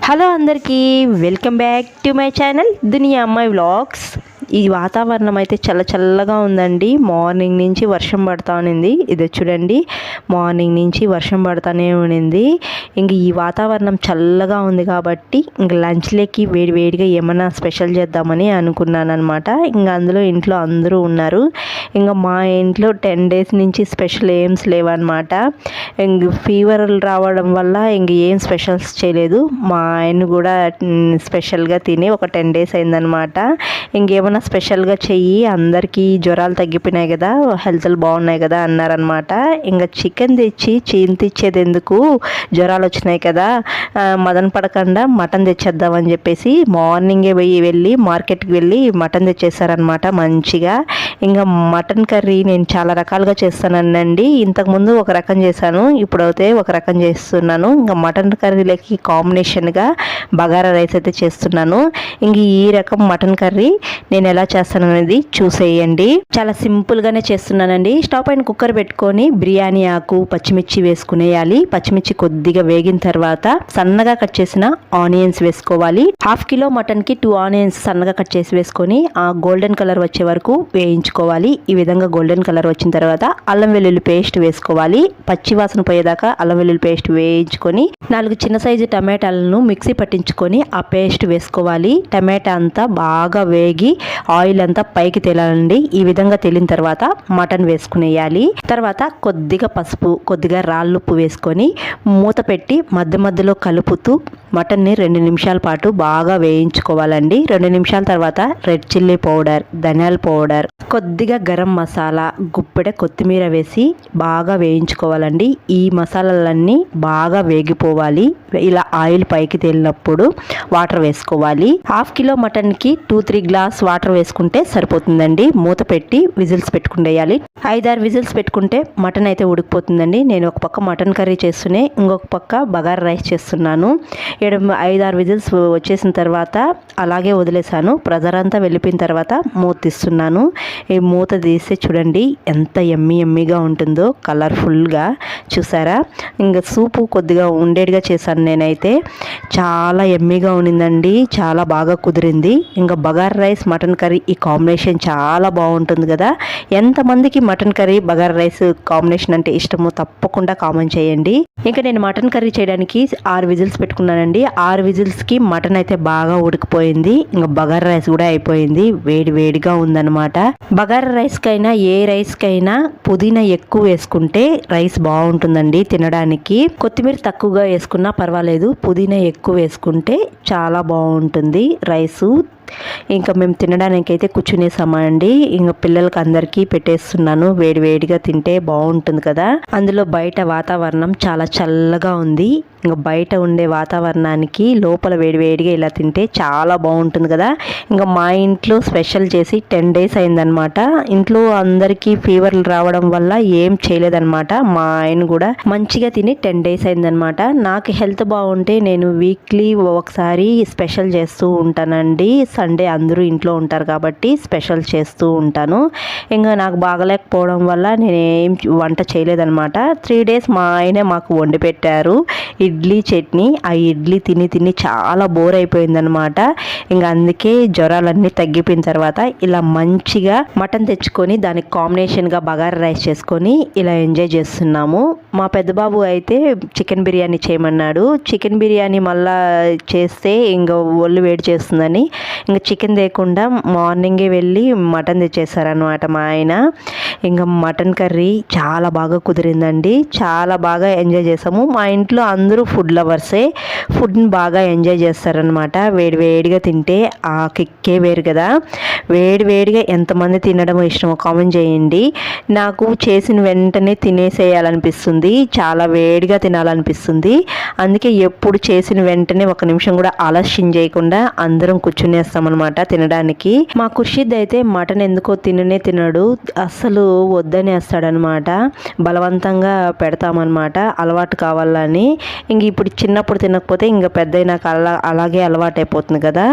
Hello అందరికీ, welcome back to my channel దునియా అమ్మాయి vlogs. ఈ వాతావరణం అయితే చల్లగా ఉందండి. మార్నింగ్ నుంచి వర్షం పడతా ఉన్నింది. ఇది చూడండి, మార్నింగ్ నుంచి వర్షం పడతానే ఉన్నింది. ఇంక ఈ వాతావరణం చల్లగా ఉంది కాబట్టి ఇంక లంచ్లోకి వేడిగా ఏమైనా స్పెషల్ చేద్దామని అనుకున్నాను అనమాట. ఇంక అందులో ఇంట్లో అందరూ ఉన్నారు. ఇంకా మా ఇంట్లో 10 days నుంచి స్పెషల్ ఏమ్స్ లేవన్నమాట. ఇంక ఫీవర్ రావడం వల్ల ఇంక ఏం స్పెషల్స్ చేయలేదు. మా ఆయన కూడా స్పెషల్గా తిని ఒక 10 days అయిందనమాట. ఇంకేమైనా స్పెషల్గా చెయ్యి, అందరికీ జ్వరాలు తగ్గిపోయినాయి కదా, హెల్త్లు బాగున్నాయి కదా అన్నారనమాట. ఇంకా చికెన్ తెచ్చి చింతిచ్చేది ఎందుకు, జ్వరాలు వచ్చినాయి కదా, మదన పడకుండా మటన్ తెచ్చేద్దామని చెప్పేసి మార్నింగే వెళ్ళి మార్కెట్కి వెళ్ళి మటన్ తెచ్చేసారనమాట మంచిగా. ఇంకా మటన్ కర్రీ నేను చాలా రకాలుగా చేస్తానండి. ఇంతకుముందు ఒక రకం చేశాను, ఇప్పుడైతే ఒక రకం చేస్తున్నాను. ఇంకా మటన్ కర్రీలకి కాంబినేషన్గా బగారా రైస్ అయితే చేస్తున్నాను. ఇంక ఈ రకం మటన్ కర్రీ నేను ఎలా చేస్తాను అనేది చూసేయండి. చాలా సింపుల్గానే చేస్తున్నానండి. స్టవ్ పైన కుక్కర్ పెట్టుకొని బిర్యానీ ఆకు, పచ్చిమిర్చి వేసుకునేయాలి. పచ్చిమిర్చి కొద్దిగా వేగిన తర్వాత సన్నగా కట్ చేసిన ఆనియన్స్ వేసుకోవాలి. 1/2 kilo మటన్కి 2 onions సన్నగా కట్ చేసి వేసుకొని ఆ గోల్డెన్ కలర్ వచ్చే వరకు వేయించుకోవాలి. ఈ విధంగా గోల్డెన్ కలర్ వచ్చిన తర్వాత అల్లం వెల్లుల్లి పేస్ట్ వేసుకోవాలి. పచ్చి వాసన పోయేదాకా అల్లం వెల్లుల్లి పేస్ట్ వేయించుకొని 4 చిన్న సైజు టమాటాలను మిక్సీ పట్టించుకొని ఆ పేస్ట్ వేసుకోవాలి. టమాటా అంతా బాగా వేగి ఆయిల్ అంతా పైకి తేలాలండి. ఈ విధంగా తేలిన తర్వాత మటన్ వేసుకునేయాలి. తర్వాత కొద్దిగా పసుపు, కొద్దిగా రాళ్ళుప్పు వేసుకొని మూత పెట్టి మధ్యలో కలుపుతూ మటన్ని 2 నిమిషాల పాటు బాగా వేయించుకోవాలండి. 2 నిమిషాల తర్వాత రెడ్ చిల్లీ పౌడర్, ధనియాల పౌడర్, కొద్దిగా గరం మసాలా, గుప్పెడ కొత్తిమీర వేసి బాగా వేయించుకోవాలండి. ఈ మసాలాలన్నీ బాగా వేగిపోవాలి. ఇలా ఆయిల్ పైకి తేలినప్పుడు వాటర్ వేసుకోవాలి. 1/2 kilo మటన్కి 2-3 గ్లాస్ వాటర్ వేసుకుంటే సరిపోతుందండి. మూత పెట్టి విజిల్స్ పెట్టుకుండేయాలి. 5-6 విజిల్స్ పెట్టుకుంటే మటన్ అయితే ఉడికిపోతుందండి. నేను ఒక పక్క మటన్ కర్రీ చేస్తూనే ఇంకొక పక్క బగారా రైస్ చేస్తున్నాను. 5-6 విజిల్స్ వచ్చేసిన తర్వాత అలాగే వదిలేసాను. ప్రెజర్ అంతా వెళ్ళిపోయిన తర్వాత మూత తీస్తున్నాను. ఈ మూత తీస్తే చూడండి ఎంత ఎమ్మీగా ఉంటుందో, కలర్ఫుల్గా. చూసారా? ఇంకా సూపు కొద్దిగా ఉండేటిగా చేశాను నేనైతే. చాలా ఎమ్మీగా ఉండిందండి, చాలా బాగా కుదిరింది. ఇంకా బగారా రైస్, మటన్ కర్రీ ఈ కాంబినేషన్ చాలా బాగుంటుంది కదా. ఎంతమందికి mutton curry, bagara rice combination అంటే ఇష్టమో తప్పకుండా కామెంట్ చేయండి. ఇంకా నేను మటన్ కర్రీ చేయడానికి 6 విజిల్స్ పెట్టుకున్నానండి. 6 విజిల్స్కి మటన్ అయితే బాగా ఉడికిపోయింది. ఇంకా బగారా రైస్ కూడా అయిపోయింది. వేడిగా ఉందన్నమాట. బగారా రైస్కైనా ఏ రైస్కైనా పుదీనా ఎక్కువ వేసుకుంటే రైస్ బాగుంటుందండి తినడానికి. కొత్తిమీర తక్కువగా వేసుకున్నా పర్వాలేదు, పుదీనా ఎక్కువ వేసుకుంటే చాలా బాగుంటుంది రైసు. ఇంకా మేము తినడానికి అయితే కూర్చునేసామండి. ఇంకా పిల్లలకి అందరికీ పెట్టేస్తున్నాను. వేడిగా తింటే బాగుంటుంది కదా. అందులో బయట వాతావరణం చాలా చల్లగా ఉంది. ఇంకా బయట ఉండే వాతావరణానికి లోపల వేడిగా ఇలా తింటే చాలా బాగుంటుంది కదా. ఇంకా మా ఇంట్లో స్పెషల్ చేసి 10 days అయిందనమాట. ఇంట్లో అందరికీ ఫీవర్లు రావడం వల్ల ఏం చేయలేదన్నమాట. మా ఆయన కూడా మంచిగా తిని 10 days అయిందనమాట. నాకు హెల్త్ బాగుంటే నేను వీక్లీ ఒకసారి స్పెషల్ చేస్తూ ఉంటానండి. సండే అందరూ ఇంట్లో ఉంటారు కాబట్టి స్పెషల్ చేస్తూ ఉంటాను. ఇంకా నాకు బాగలేకపోవడం వల్ల నేను ఏం వంట చేయలేదన్నమాట. 3 days మా ఆయనే మాకు వండి పెట్టారు ఇడ్లీ చట్నీ. ఆ ఇడ్లీ తిని చాలా బోర్ అయిపోయిందనమాట. ఇంకా అందుకే జ్వరాలన్నీ తగ్గిపోయిన తర్వాత ఇలా మంచిగా మటన్ తెచ్చుకొని దానికి కాంబినేషన్గా బగారా రైస్ చేసుకొని ఇలా ఎంజాయ్ చేస్తున్నాము. మా పెద్ద బాబు అయితే చికెన్ బిర్యానీ చేయమన్నాడు. చికెన్ బిర్యానీ మళ్ళా చేస్తే ఇంకా ఒళ్ళు వేడి చేస్తుందని ఇంకా చికెన్ తేకుండా మార్నింగే వెళ్ళి మటన్ తెచ్చేసారనమాట మా ఆయన. ఇంకా మటన్ కర్రీ చాలా బాగా కుదిరిందండి. చాలా బాగా ఎంజాయ్ చేసాము. మా ఇంట్లో అందరూ ఫుడ్ లవర్సే, ఫుడ్ని బాగా ఎంజాయ్ చేస్తారనమాట. వేడిగా తింటే ఆ కిక్కే వేరు కదా. వేడిగా ఎంతమంది తినడం ఇష్టమో కామెంట్ చేయండి. నాకు చేసిన వెంటనే తినేసేయాలనిపిస్తుంది, చాలా వేడిగా తినాలనిపిస్తుంది. అందుకే ఎప్పుడు చేసిన వెంటనే 1 నిమిషం కూడా ఆలస్యం చేయకుండా అందరం కూర్చునేస్తామన్నమాట తినడానికి. మా ఖుషిద్ అయితే మటన్ ఎందుకో తినడు, అస్సలు వద్దనేస్తాడనమాట. బలవంతంగా పెడతామన్నమాట అలవాటు కావాలని. ఇంక ఇప్పుడు చిన్నప్పుడు తినకపోతే ఇంకా పెద్ద అయినాక అలాగే అలవాటు అయిపోతుంది కదా,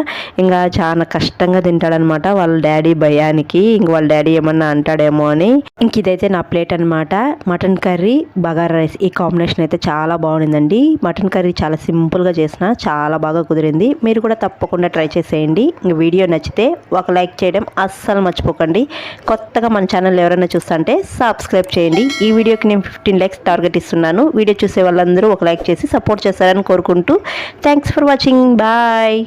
ఇంకా చాలా కష్టంగా తింటాడనమాట వాళ్ళ డాడీ భయానికి. ఇంక వాళ్ళ డాడీ ఏమన్నా అంటాడేమో అని. ఇంక ఇదైతే నా ప్లేట్ అనమాట. మటన్ కర్రీ బగారా రైస్, ఈ కాంబినేషన్ అయితే చాలా బాగుండిందండి. మటన్ కర్రీ చాలా సింపుల్గా చేసిన, చాలా బాగా కుదిరింది. మీరు కూడా తప్పకుండా ట్రై చేసేయండి. ఇంక వీడియో నచ్చితే ఒక లైక్ చేయడం అస్సలు మర్చిపోకండి. కొత్తగా మన ఛానల్ ఎవరైనా చూస్తుంటే సబ్స్క్రైబ్ చేయండి. ఈ వీడియోకి నేను 15 లైక్స్ టార్గెట్ ఇస్తున్నాను. వీడియో చూసే వాళ్ళందరూ ఒక లైక్ చేసి సపోర్ట్ చేస్తారని కోరుకుంటూ థ్యాంక్స్ ఫర్ వాచింగ్. బాయ్.